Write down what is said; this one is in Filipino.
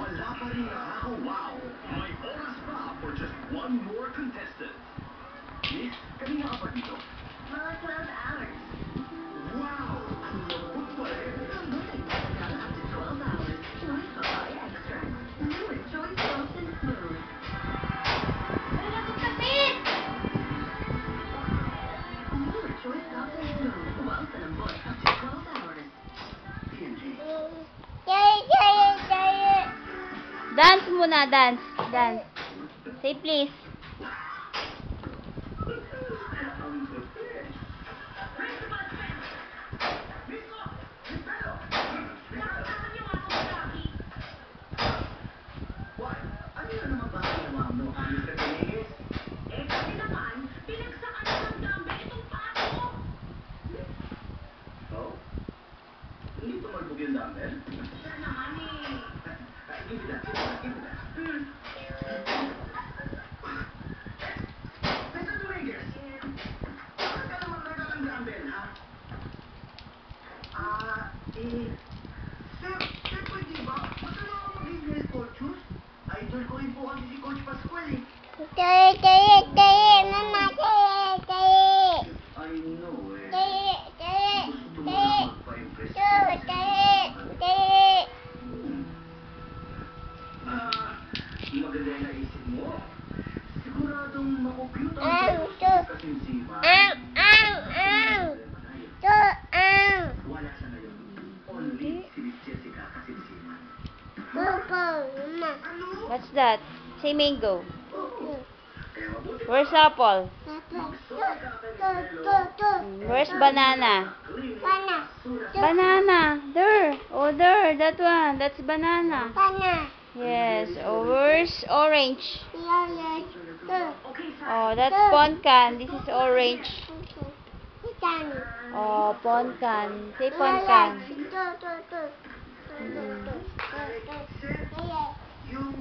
Wala pa rin ako, wow. May oras pa for just one more contestant. Miss, kanina ka pa dito? Mga 12 hours. Wow! Ang lambot pa rin. Lambot ay matagal up to 12 hours. Choice Papaya Extract. New and Choice Soft and Smooth. Wala kong kapit! New and Choice Soft and Smooth. Wow sa lambot up to 12 hours. P&G. Dance muna, dance. Dance. Say please. Ang lupit. Why? Ano na naman ba ang ginawa mo, Mr. Dominguez? Eh, kasi naman, pinagsakan ng gamit itong pato. Oh? Hindi tumalbog yung dumbbell? Siya naman eh. Give me that. Give me that. Mr. Dominguez, bakit ka naman nagdala ng dumbbell, ha? Sir, pwede ba? Gusto na ako maging health coach? Idol ko rin po kasi si Coach Pascual, eh. I know, eh. Gusto mo lang magpa-impress. Maganda yung naisip mo. Siguradong makukyut ang kasimsiman. Wala sa ngayon. Only si Jessica kasimsiman. Ano? What's that? Say mango. Oo. Kaya mabuti pa. Where's apple? Magsuot ka kay Miss Melo. Where's banana? Banana. There. Oh, there. That one. That's banana. Yes. Oh, where's orange? Oh, that's poncan. This is orange. Oh, poncan. Say poncan. Yung